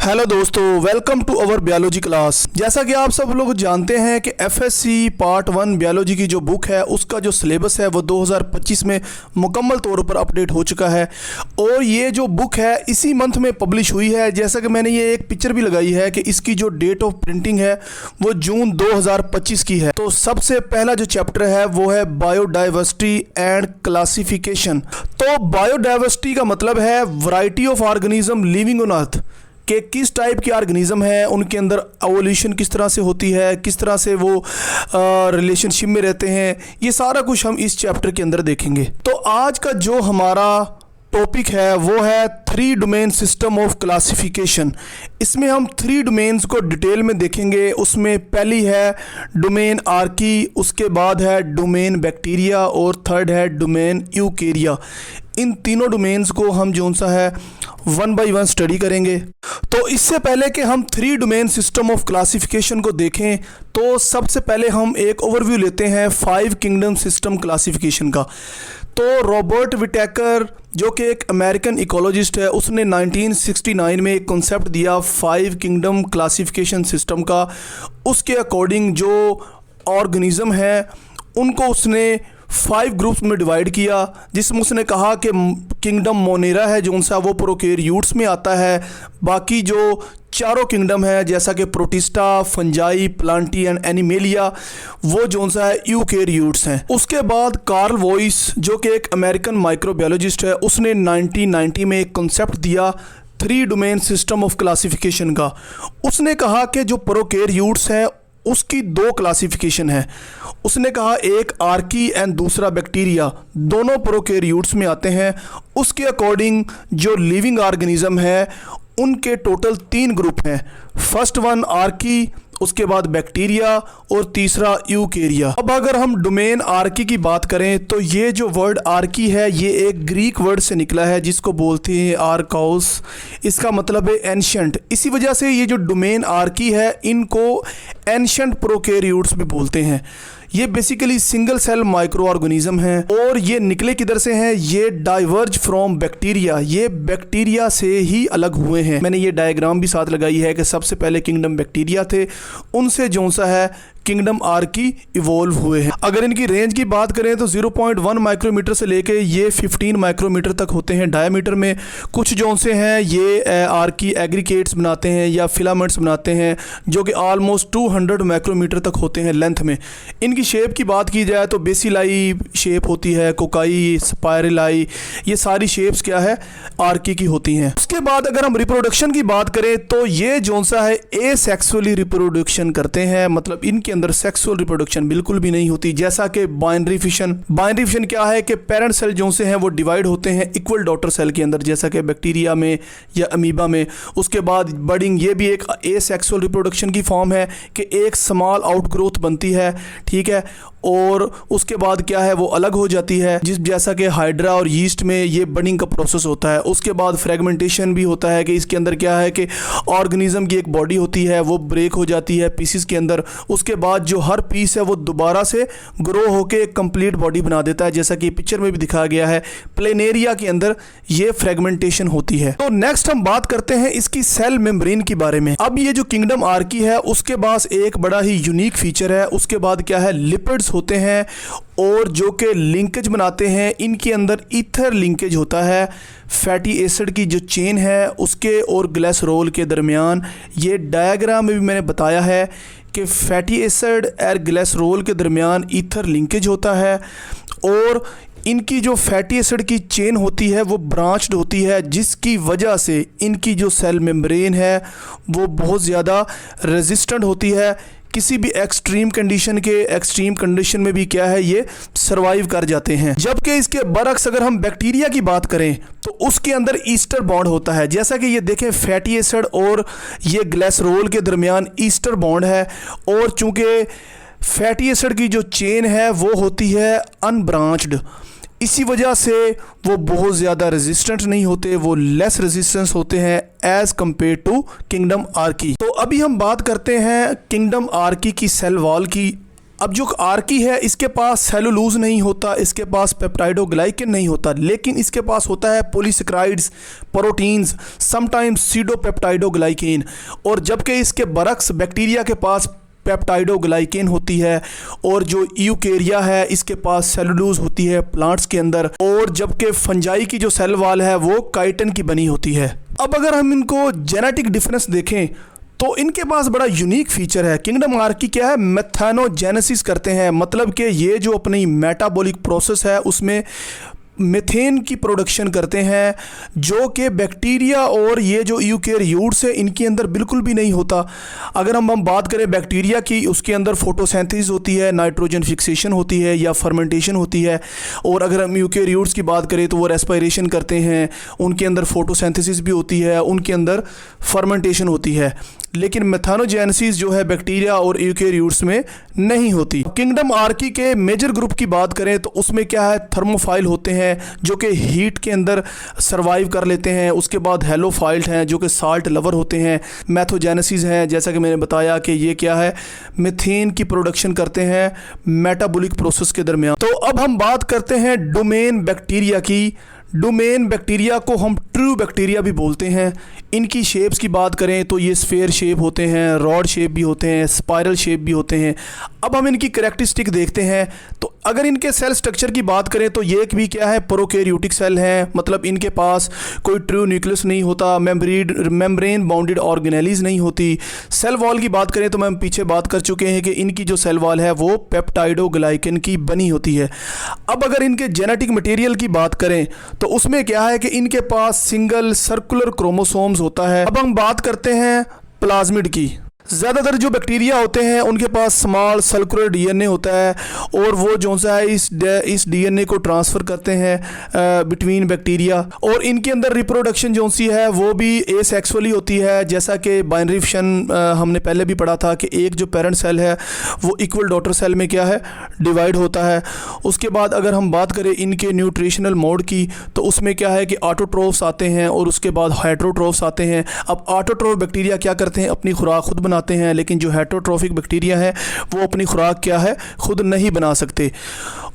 Hello दोस्तों, welcome to our biology class. जैसा कि आप सब लोग जानते हैं कि एफएससी पार्ट 1 बायोलॉजी की जो बुक है उसका जो सिलेबस है वो 2025 में मुकम्मल तौर पर अपडेट हो चुका है और ये जो बुक है इसी मंथ में पब्लिश हुई है। जैसा कि मैंने ये एक पिक्चर भी लगाई है कि इसकी जो डेट ऑफ प्रिंटिंग है वो जून 2025 की है। तो सबसे पहला जो चैप्टर है वो है बायोडाइवर्सिटी एंड क्लासिफिकेशन। तो बायोडाइवर्सिटी का मतलब है variety of organism living on earth, कि किस टाइप के ऑर्गेनिज्म है, उनके अंदर एवोल्यूशन किस तरह से होती है, किस तरह से वो रिलेशनशिप में रहते हैं, ये सारा कुछ हम इस चैप्टर के अंदर देखेंगे। तो आज का जो हमारा टॉपिक है वो है 3 डोमेन सिस्टम ऑफ क्लासिफिकेशन। इसमें हम 3 डोमेन्स को डिटेल में देखेंगे। उसमें पहली है डोमेन आर्की, उसके बाद है डोमेन बैक्टीरिया और थर्ड है डोमेन यूकेरिया। इन तीनों डोमेन्स को हम जो सा है 1 बाय 1 स्टडी करेंगे। तो इससे पहले कि हम 3 डोमेन सिस्टम ऑफ क्लासिफिकेशन को देखें तो सबसे पहले हम एक ओवरव्यू लेते हैं 5 किंगडम सिस्टम क्लासिफिकेशन का। तो रॉबर्ट विटेकर जो कि एक अमेरिकन इकोलॉजिस्ट है, उसने 1969 में एक कॉन्सेप्ट दिया 5 किंगडम क्लासिफिकेशन सिस्टम का। उसके अकॉर्डिंग जो ऑर्गेनिज्म है उनको उसने 5 ग्रुप्स में डिवाइड किया, जिसमें उसने कहा कि किंगडम मोनेरा है जो सा वो प्रोकैरियोट्स में आता है। बाकी जो चारों किंगडम है जैसा कि protista, fungi, Plantae and animalia, वो जो सा है यूकेरियोट्स हैं। उसके बाद कार्ल वॉइस जो कि एक अमेरिकन माइक्रोबायोलॉजिस्ट है, उसने 1990 में एक कॉन्सेप्ट दिया 3 डोमेन सिस्टम ऑफ क्लासिफिकेशन का। उसने कहा कि जो प्रोकैरियोट्स हैं उसकी 2 क्लासिफिकेशन है। उसने कहा एक आर्की एंड दूसरा बैक्टीरिया, दोनों प्रोकैरियोट्स में आते हैं। उसके अकॉर्डिंग जो लिविंग ऑर्गेनिज्म है उनके टोटल 3 ग्रुप हैं। फर्स्ट वन आर्की, उसके बाद बैक्टीरिया और तीसरा यूकेरिया। अब अगर हम डोमेन आर्की की बात करें तो ये जो वर्ड आर्की है ये एक ग्रीक वर्ड से निकला है जिसको बोलते हैं आर्काउस। इसका मतलब है एंशिएंट। इसी वजह से ये जो डोमेन आर्की है इनको एंशिएंट प्रोकैरियोट्स भी बोलते हैं। ये basically single cell micro organism है और ये निकले किधर से हैं, ये डाइवर्ज फ्रॉम बैक्टीरिया, ये बैक्टीरिया से ही अलग हुए हैं। मैंने ये डायग्राम भी साथ लगाई है कि सबसे पहले किंगडम बैक्टीरिया थे, उनसे जो सा है किंगडम आर्की इवॉल्व हुए हैं। अगर इनकी रेंज की बात करें तो 0.1 माइक्रोमीटर से लेके ये 15 माइक्रोमीटर तक होते हैं डायमीटर में। कुछ जो से हैं ये आर्की एग्रीगेट्स बनाते हैं या फिलामेंट्स बनाते हैं जो कि ऑलमोस्ट 200 माइक्रोमीटर तक होते हैं लेंथ में। इनकी शेप की बात की जाए तो बेसिलाई शेप होती है, कोकाई, स्पाइरलाई, ये सारी शेप्स क्या है आर्की की होती हैं। उसके बाद अगर हम रिप्रोडक्शन की बात करें तो ये जो सा है एसेक्सुअली रिप्रोडक्शन करते हैं, मतलब इनके अंदर सेक्सुअल रिप्रोडक्शन बिल्कुल भी नहीं होती। जैसा कि बाइनरी फिशन क्या है कि पेरेंट सेल जो से हैं वो डिवाइड होते हैं इक्वल डॉटर सेल के अंदर, जैसा कि बैक्टीरिया में या अमीबा में। उसके बाद बडिंग, ये भी एक एसेक्सुअल रिप्रोडक्शन की फॉर्म है कि एक स्मॉल आउटग्रोथ बनती है, ठीक है, और उसके बाद क्या है वो अलग हो जाती है, जिस जैसा कि हाइड्रा और यीस्ट में ये बडिंग का प्रोसेस होता है। उसके बाद फ्रेगमेंटेशन भी होता है कि इसके अंदर क्या है कि ऑर्गेनिज्म की एक बॉडी होती है वो ब्रेक हो जाती है पीसेस के अंदर। उसके बाद जो हर पीस है वो दोबारा से ग्रो होके एक कंप्लीट बॉडी बना देता है, जैसा कि पिक्चर में भी दिखाया गया है। प्लेनेरिया के अंदर ये फ्रेगमेंटेशन होती है। तो नेक्स्ट हम बात करते हैं इसकी सेल मेम्ब्रेन के बारे में। अब ये जो किंगडम आर्की है उसके पास एक बड़ा ही यूनिक फीचर है। उसके बाद क्या है, लिपिड्स होते हैं और जो कि लिंकेज बनाते हैं। इनके अंदर ईथर लिंकेज होता है, फैटी एसिड की जो चेन है उसके और ग्लिसरॉल के दरमियान। ये डायग्राम में भी मैंने बताया है कि फैटी एसिड और ग्लिसरॉल के दरमियान ईथर लिंकेज होता है और इनकी जो फैटी एसिड की चेन होती है वो ब्रांच्ड होती है, जिसकी वजह से इनकी जो सेल मेम्ब्रेन है वो बहुत ज़्यादा रेजिस्टेंट होती है। किसी भी एक्सट्रीम कंडीशन में भी क्या है ये सरवाइव कर जाते हैं। जबकि इसके बरक्स अगर हम बैक्टीरिया की बात करें तो उसके अंदर ईस्टर बॉन्ड होता है। जैसा कि ये देखें फैटी एसिड और ये ग्लिसरॉल के दरमियान ईस्टर बॉन्ड है और चूंकि फैटी एसिड की जो चेन है वो होती है अनब्रांच्ड, इसी वजह से वो बहुत ज़्यादा रेजिस्टेंट नहीं होते, वो लेस रेजिस्टेंस होते हैं as compare to kingdom archaea. तो अभी हम बात करते हैं किंगडम आर्की की सेल वॉल की। अब जो आर्की है इसके पास सेलुलोज नहीं होता, इसके पास पेप्टाइडोग्लाइकेन नहीं होता, लेकिन इसके पास होता है पॉलीसेकेराइड्स, प्रोटीन्स, समटाइम्स सीडोपेप्टाइडोग्लाइकेन। और जबकि इसके बरक्स बैक्टीरिया के पास पेप्टाइडोग्लाइकेन होती है, और जो यूकेरिया है इसके पास सेलुलोज होती है प्लांट्स के अंदर, और जबकि फंजाई की जो सेल वॉल है वो काइटिन की बनी होती है। अब अगर हम इनको जेनेटिक डिफरेंस देखें तो इनके पास बड़ा यूनिक फीचर है। किंगडम आर्की क्या है, मेथानोजेनेसिस करते हैं, मतलब कि ये जो अपनी मेटाबॉलिक प्रोसेस है उसमें मीथेन की प्रोडक्शन करते हैं, जो कि बैक्टीरिया और ये जो यूकेरियोट्स है इनके अंदर बिल्कुल भी नहीं होता। अगर हम बात करें बैक्टीरिया की, उसके अंदर फोटोसिंथेसिस होती है, नाइट्रोजन फिक्सेशन होती है या फर्मेंटेशन होती है। और अगर हम यूकेरियोट्स की बात करें तो वो रेस्पिरेशन करते हैं, उनके अंदर फोटोसिंथेसिस भी होती है, उनके अंदर फर्मेंटेशन होती है। लेकिन मेथानोजेनेसिस जो है बैक्टीरिया और यूकेरियोट्स में नहीं होती। किंगडम आर्की के मेजर ग्रुप की बात करें तो उसमें क्या है, थर्मोफाइल होते हैं जो कि हीट के अंदर सरवाइव कर लेते हैं। उसके बाद हेलोफाइल्ट हैं जो कि साल्ट लवर होते हैं। मैथोजेनेसिस हैं, जैसा कि मैंने बताया कि ये क्या है, मीथेन की प्रोडक्शन करते हैं मेटाबॉलिक प्रोसेस के दरमियान। तो अब हम बात करते हैं डोमेन बैक्टीरिया की। डोमेन बैक्टीरिया को हम ट्रू बैक्टीरिया भी बोलते हैं। इनकी शेप्स की बात करें तो ये स्फेयर शेप होते हैं, रॉड शेप भी होते हैं, स्पाइरल शेप भी होते हैं। अब हम इनकी कैरेक्टरिस्टिक देखते हैं तो अगर इनके सेल स्ट्रक्चर की बात करें तो ये भी क्या है, प्रोकैरियोटिक सेल हैं, मतलब इनके पास कोई ट्रू न्यूक्लियस नहीं होता, मेम्ब्रेन बाउंडेड ऑर्गेनेलीज नहीं होती। सेल वॉल की बात करें तो हम पीछे बात कर चुके हैं कि इनकी जो सेल वॉल है वो पेप्टाइडोग्लाइकेन की बनी होती है। अब अगर इनके जेनेटिक मटेरियल की बात करें तो उसमें क्या है कि इनके पास सिंगल सर्कुलर क्रोमोसोम्स होता है। अब हम बात करते हैं प्लाज्मिड की। ज़्यादातर जो बैक्टीरिया होते हैं उनके पास स्मॉल सर्कुलर डीएनए होता है, और वो जो सा है इस डीएनए को ट्रांसफ़र करते हैं बिटवीन बैक्टीरिया। और इनके अंदर रिप्रोडक्शन जो सी है वो भी एसेक्सुअली होती है, जैसा कि बाइनरी फिशन हमने पहले भी पढ़ा था कि एक जो पेरेंट सेल है वो इक्वल डॉटर सेल में क्या है, डिवाइड होता है। उसके बाद अगर हम बात करें इनके न्यूट्रिशनल मोड की तो उसमें क्या है कि ऑटोट्रोफ्स आते हैं और उसके बाद हेटेरोट्रोफ्स आते हैं। अब ऑटोट्रोफ बैक्टीरिया क्या करते हैं, अपनी खुराक खुद बनाते हैं, लेकिन जो हेटेरोट्रोफिक बैक्टीरिया है वो अपनी खुराक क्या है, खुद नहीं बना सकते।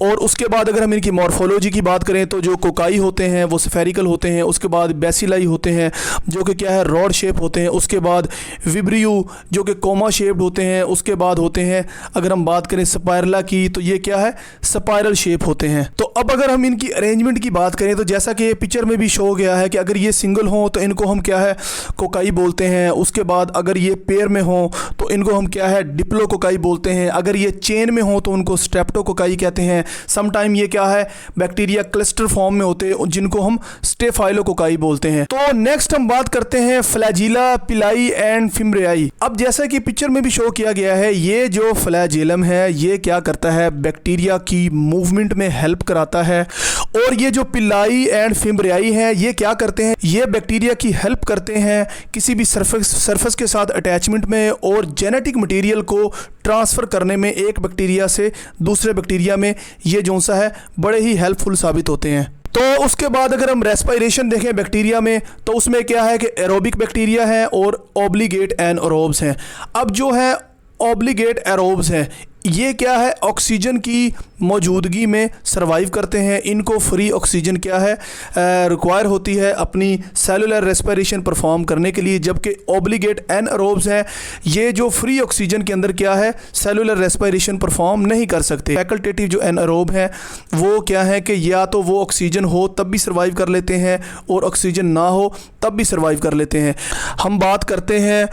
और उसके बाद अगर हम इनकी मॉर्फोलॉजी की बात करें तो जो कोकाई होते हैं वो स्फेरिकल होते हैं, उसके बाद बेसिलाई होते हैं जो कि क्या है, रॉड शेप होते हैं, उसके बाद विब्रियो जो कि कोमा शेप्ड होते हैं, उसके बाद होते हैं अगर हम बात करें स्पाइरला की तो ये क्या है, स्पाइरल शेप होते हैं। तो अब अगर हम इनकी अरेंजमेंट की बात करें तो जैसा कि पिक्चर में भी शो गया है कि अगर ये सिंगल हो तो इनको हम क्या है, कोकाई बोलते हैं। उसके बाद अगर ये पेयर में हो तो इनको हम क्या है, डिप्लोकोकाई बोलते हैं। अगर ये चेन में हो तो उनको स्ट्रेप्टोकोकाई कहते हैं। समटाइम ये क्या है, बैक्टीरिया क्लस्टर फॉर्म में होते हैं जिनको हम स्टेफाइलोकोकाई बोलते हैं। तो नेक्स्ट हम बात करते हैं फ्लैजिला, पिलाई एंड फिम्ब्रियाई। अब जैसा कि पिक्चर में भी शो किया गया है, ये जो फ्लैजिलम है ये क्या करता है, बैक्टीरिया की मूवमेंट में हेल्प कराता है। और ये जो पिलाई एंड फिम्ब्रियाई है ये क्या करते हैं, ये बैक्टीरिया की हेल्प करते हैं किसी भी सरफेस के साथ अटैचमेंट में और जेनेटिक मटेरियल को ट्रांसफ़र करने में एक बैक्टीरिया से दूसरे बैक्टीरिया में। ये जो सा है बड़े ही हेल्पफुल साबित होते हैं। तो उसके बाद अगर हम रेस्पिरेशन देखें बैक्टीरिया में तो उसमें क्या है कि एरोबिक बैक्टीरिया है और ऑब्लिगेट एनारोब्स हैं। अब जो है ऑब्लिगेट एरोब्स हैं ये क्या है, ऑक्सीजन की मौजूदगी में सरवाइव करते हैं। इनको फ्री ऑक्सीजन क्या है, रिक्वायर होती है अपनी सेलुलर रेस्पिरेशन परफॉर्म करने के लिए। जबकि ऑब्लिगेट एनारोब्स हैं ये जो फ्री ऑक्सीजन के अंदर क्या है, सेलुलर रेस्पिरेशन परफॉर्म नहीं कर सकते। फैकल्टेटिव जो एनारोब हैं वो क्या है कि या तो वो ऑक्सीजन हो तब भी सर्वाइव कर लेते हैं और ऑक्सीजन ना हो तब भी सर्वाइव कर लेते हैं। हम बात करते हैं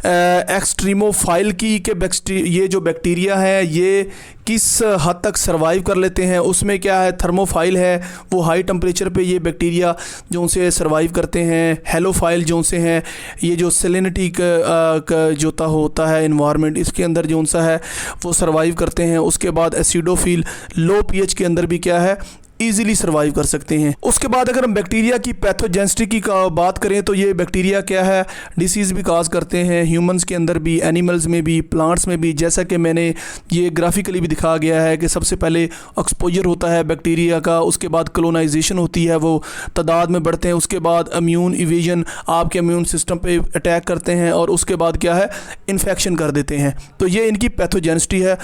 एक्सट्रीमोफाइल की कि ये जो बैक्टीरिया है ये किस हद तक सर्वाइव कर लेते हैं। उसमें क्या है, थर्मोफाइल है वो हाई टेम्परेचर पे ये बैक्टीरिया जो उनसे सर्वाइव करते हैं। हेलोफाइल जो उनसे हैं ये जो सेलिनिटी जो होता है इन्वायरमेंट इसके अंदर जो उनसा है वो सर्वाइव करते हैं। उसके बाद एसिडोफिल लो पीएच के अंदर भी क्या है, ईजिली सर्वाइव कर सकते हैं। उसके बाद अगर हम बैक्टीरिया की पैथोजेनिसिटी की बात करें तो ये बैक्टीरिया क्या है, डिसीज़ भी काज करते हैं ह्यूमंस के अंदर भी, एनिमल्स में भी, प्लांट्स में भी। जैसा कि मैंने ये ग्राफिकली भी दिखाया गया है कि सबसे पहले एक्सपोजर होता है बैक्टीरिया का, उसके बाद कॉलोनाइजेशन होती है, वो तादाद में बढ़ते हैं, उसके बाद इम्यून इवेजन, आपके इम्यून सिस्टम पे अटैक करते हैं और उसके बाद क्या है, इन्फेक्शन कर देते हैं। तो ये इनकी पैथोजेनिसिटी है।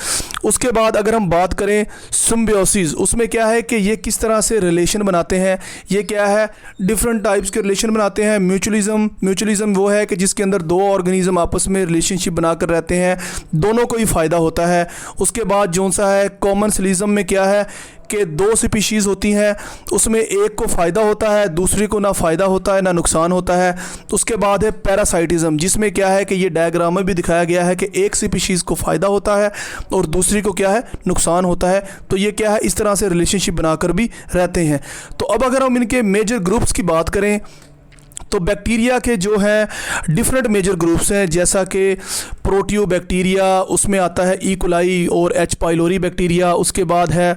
उसके बाद अगर हम बात करें सिम्बियोसिस, उसमें क्या है कि ये किस तरह से रिलेशन बनाते हैं। ये क्या है, डिफरेंट टाइप्स के रिलेशन बनाते हैं। म्यूचुअलिज्म वो है कि जिसके अंदर दो ऑर्गेनिज्म आपस में रिलेशनशिप बनाकर रहते हैं, दोनों को ही फ़ायदा होता है। उसके बाद जो सा है कॉमन्सलिज्म में क्या है कि दो स्पीशीज़ होती हैं, उसमें एक को फ़ायदा होता है, दूसरी को ना फ़ायदा होता है ना नुकसान होता है। उसके बाद है पैरासाइटिज़म, जिसमें क्या है कि ये डायग्राम में भी दिखाया गया है कि एक स्पीशीज़ को फ़ायदा होता है और दूसरी को क्या है, नुकसान होता है। तो ये क्या है, इस तरह से रिलेशनशिप बनाकर भी रहते हैं। तो अब अगर हम इनके मेजर ग्रुप्स की बात करें तो बैक्टीरिया के जो है डिफरेंट मेजर ग्रुप्स हैं, जैसा कि प्रोटियोबैक्टीरिया, उसमें आता है ई कोलाई और एच पाइलोरी बैक्टीरिया। उसके बाद है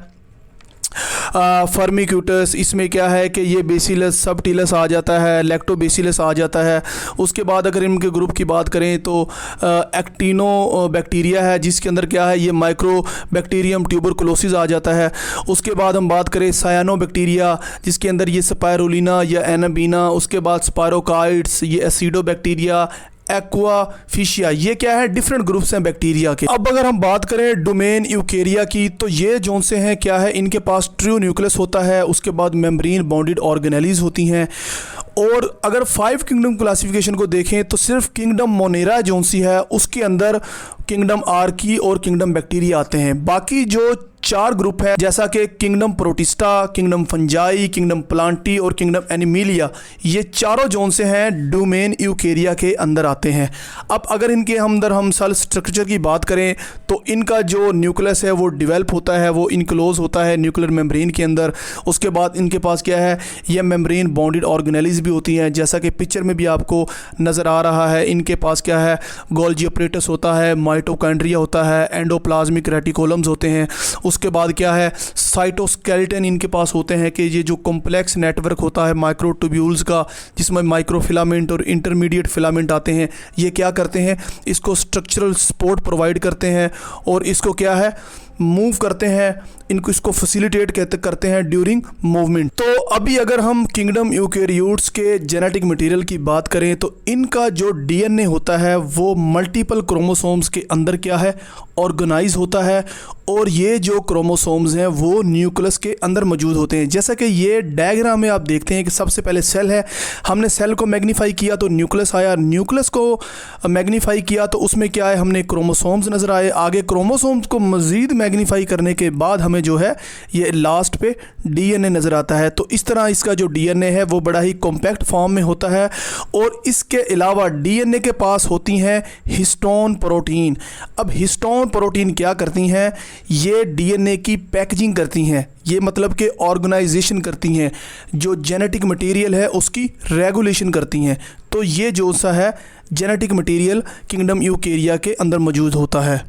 फर्मिक्यूटस, इसमें क्या है कि ये बेसिलस सबटिलस आ जाता है, लैक्टोबेसिलस आ जाता है। उसके बाद अगर इनके ग्रुप की बात करें तो एक्टिनो बैक्टीरिया है, जिसके अंदर क्या है, ये माइक्रो बैक्टीरियम ट्यूबरकुलोसिस आ जाता है। उसके बाद हम बात करें सायानो बैक्टीरिया, जिसके अंदर ये स्पायरुलिना या एनाबीना, उसके बाद स्पायरोकाइट्स, ये एसिडो बैक्टीरिया, एक्वाफिशिया, ये क्या है, डिफरेंट ग्रुप्स हैं बैक्टीरिया के। अब अगर हम बात करें डोमेन यूकेरिया की तो ये जोन से हैं क्या है, इनके पास ट्रू न्यूक्लियस होता है, उसके बाद मेम्ब्रेन बाउंडेड ऑर्गेनेलीज होती हैं। और अगर 5 किंगडम क्लासिफिकेशन को देखें तो सिर्फ किंगडम मोनेरा जोन सी है, उसके अंदर किंगडम आर्की और किंगडम बैक्टीरिया आते हैं। बाकी जो 4 ग्रुप है, जैसा कि kingdom protista, kingdom fungi, kingdom Plantae और किंगडम एनिमिलिया, ये चारों जोन से हैं डोमेन यूकेरिया के अंदर आते हैं। अब अगर इनके अंदर हम सेल स्ट्रक्चर की बात करें तो इनका जो न्यूक्लियस है वो डिवेल्प होता है, वो इनक्लोज होता है न्यूक्लियर मेम्ब्रेन के अंदर। उसके बाद इनके पास क्या है, ये मेम्ब्रेन बाउंडेड ऑर्गेनेलीज भी होती हैं, जैसा कि पिक्चर में भी आपको नज़र आ रहा है। इनके पास क्या है, गोल्जी अपरेटस होता है, माइटोकॉन्ड्रिया होता है, एंडोप्लाज्मिक रेटिकुलम्स होते हैं। उसके बाद क्या है, साइटोस्केलेटन इनके पास होते हैं कि ये जो कॉम्प्लेक्स नेटवर्क होता है माइक्रोट्यूब्यूल्स का, जिसमें माइक्रोफिलामेंट और इंटरमीडिएट फिलामेंट आते हैं, ये क्या करते हैं, इसको स्ट्रक्चरल सपोर्ट प्रोवाइड करते हैं और इसको क्या है, मूव करते हैं, इनको इसको फैसिलिटेट करते हैं ड्यूरिंग मूवमेंट। तो अभी अगर हम किंगडम यूकेरियोट्स के जेनेटिक मटेरियल की बात करें तो इनका जो डीएनए होता है वो मल्टीपल क्रोमोसोम्स के अंदर क्या है, ऑर्गेनाइज होता है। और ये जो क्रोमोसोम्स हैं वो न्यूक्लियस के अंदर मौजूद होते हैं। जैसा कि ये डायग्राम में आप देखते हैं कि सबसे पहले सेल है, हमने सेल को मैग्नीफाई किया तो न्यूक्लियस आया, न्यूक्लियस को मैग्नीफाई किया तो उसमें क्या है, हमने क्रोमोसोम्स नज़र आए। आगे क्रोमोसोम्स को मज़ीद मैग्नीफाई करने के बाद हमें जो है ये लास्ट पे डीएनए नज़र आता है। तो इस तरह इसका जो डीएनए है वो बड़ा ही कॉम्पैक्ट फॉर्म में होता है। और इसके अलावा डीएनए के पास होती हैं हिस्टोन प्रोटीन। अब हिस्टोन प्रोटीन क्या करती हैं, ये डीएनए की पैकेजिंग करती हैं, ये मतलब कि ऑर्गेनाइजेशन करती हैं, जो जेनेटिक मटेरियल है उसकी रेगुलेशन करती हैं। तो ये जो सा है जेनेटिक मटेरियल किंगडम यूकेरिया के अंदर मौजूद होता है।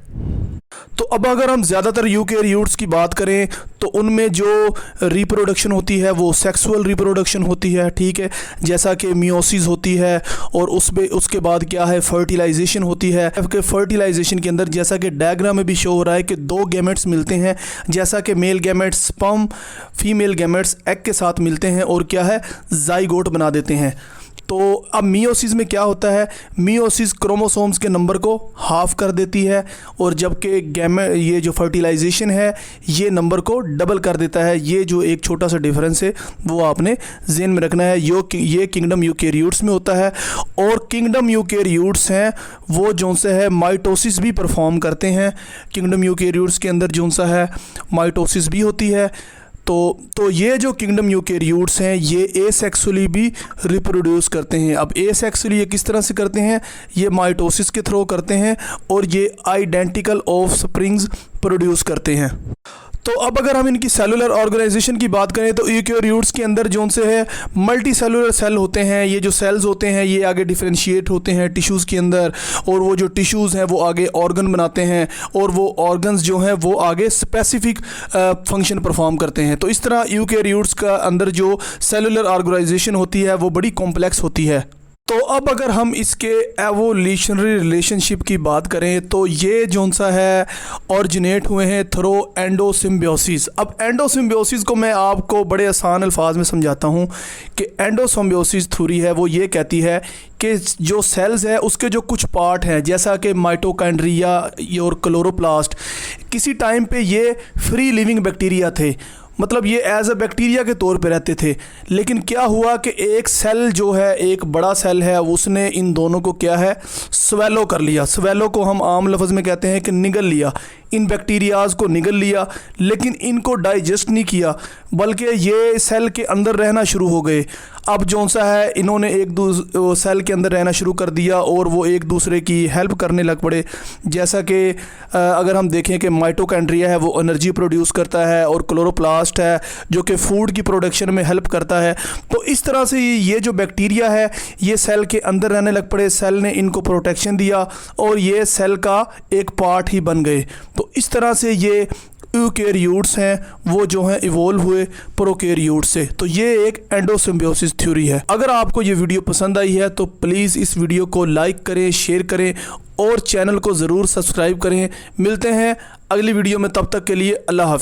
तो अब अगर हम ज़्यादातर यूकेरियोट्स की बात करें तो उनमें जो रिप्रोडक्शन होती है वो सेक्सुअल रिप्रोडक्शन होती है, ठीक है, जैसा कि मियोसिस होती है। और उसके बाद क्या है, फर्टिलाइजेशन होती है। फर्टिलाइजेशन के अंदर जैसा कि डायग्राम में भी शो हो रहा है कि 2 गैमेट्स मिलते हैं, जैसा कि male gametes sperm, female gametes egg के साथ मिलते हैं और क्या है, जाइगोट बना देते हैं। तो अब मियोसिस में क्या होता है, मियोसिस क्रोमोसोम्स के नंबर को हाफ कर देती है और जबकि ये जो फर्टिलाइजेशन है ये नंबर को डबल कर देता है। ये जो एक छोटा सा डिफरेंस है वो आपने ज़हन में रखना है। ये किंगडम यूकेरियोट्स में होता है। और किंगडम यूकेरियोट्स हैं वो जो सा है माइटोसिस भी परफॉर्म करते हैं। किंगडम यूकेरियोट्स के अंदर जो सा है माइटोसिस भी होती है। तो ये जो किंगडम यूकेरियोट्स हैं ये एसेक्सुअली भी रिप्रोड्यूस करते हैं। अब एसेक्सुअली ये किस तरह से करते हैं, ये माइटोसिस के थ्रू करते हैं और ये आइडेंटिकल ऑफ स्प्रिंग्स प्रोड्यूस करते हैं। तो अब अगर हम इनकी सेलुलर ऑर्गेनाइजेशन की बात करें तो यूकेरियोट्स के अंदर जो से है मल्टी सेलुलर सेल होते हैं। ये जो सेल्स होते हैं ये आगे डिफरेंशिएट होते हैं टिश्यूज़ के अंदर, और वो जो टिश्यूज़ हैं वो आगे ऑर्गन बनाते हैं, और वो ऑर्गन्स जो हैं वो आगे स्पेसिफिक फंक्शन परफॉर्म करते हैं। तो इस तरह यूकेरियोट्स का अंदर जो सेलुलर ऑर्गेनाइजेशन होती है वो बड़ी कॉम्प्लेक्स होती है। तो अब अगर हम इसके एवोल्यूशनरी रिलेशनशिप की बात करें तो ये जोन सा है ऑरिजिनेट हुए हैं थ्रो एंडोसिम्बियोसिस। अब एंडोसिम्बियोसिस को मैं आपको बड़े आसान अल्फाज में समझाता हूँ कि एंडोसिम्बियोसिस थ्योरी है वो ये कहती है कि जो सेल्स है उसके जो कुछ पार्ट हैं जैसा कि माइटोकॉन्ड्रिया और क्लोरोप्लास्ट, किसी टाइम पे ये फ्री लिविंग बैक्टीरिया थे, मतलब ये एज अ बैक्टीरिया के तौर पे रहते थे। लेकिन क्या हुआ कि एक सेल जो है, एक बड़ा सेल है, उसने इन दोनों को क्या है स्वेलो कर लिया। स्वेलो को हम आम लफ्ज़ में कहते हैं कि निगल लिया, इन बैक्टीरियाज़ को निगल लिया, लेकिन इनको डाइजेस्ट नहीं किया बल्कि ये सेल के अंदर रहना शुरू हो गए। अब जौन सा है इन्होंने सेल के अंदर रहना शुरू कर दिया और वो एक दूसरे की हेल्प करने लग पड़े। जैसा कि अगर हम देखें कि माइटोकॉन्ड्रिया है वो एनर्जी प्रोड्यूस करता है और क्लोरोप्लास्ट है जो कि फूड की प्रोडक्शन में हेल्प करता है। तो इस तरह से ये जो बैक्टीरिया है ये सेल के अंदर रहने लग पड़े, सेल ने इनको प्रोटेक्शन दिया और ये सेल का एक पार्ट ही बन गए। तो इस तरह से ये यूकेरियोट्स हैं वो जो हैं इवोल्व हुए प्रोकैरियोट्स से। तो ये एक एंडोसिम्बियोसिस थ्योरी है। अगर आपको ये वीडियो पसंद आई है तो प्लीज़ इस वीडियो को लाइक करें, शेयर करें और चैनल को ज़रूर सब्सक्राइब करें। मिलते हैं अगली वीडियो में, तब तक के लिए अल्लाह हाफ़िज़।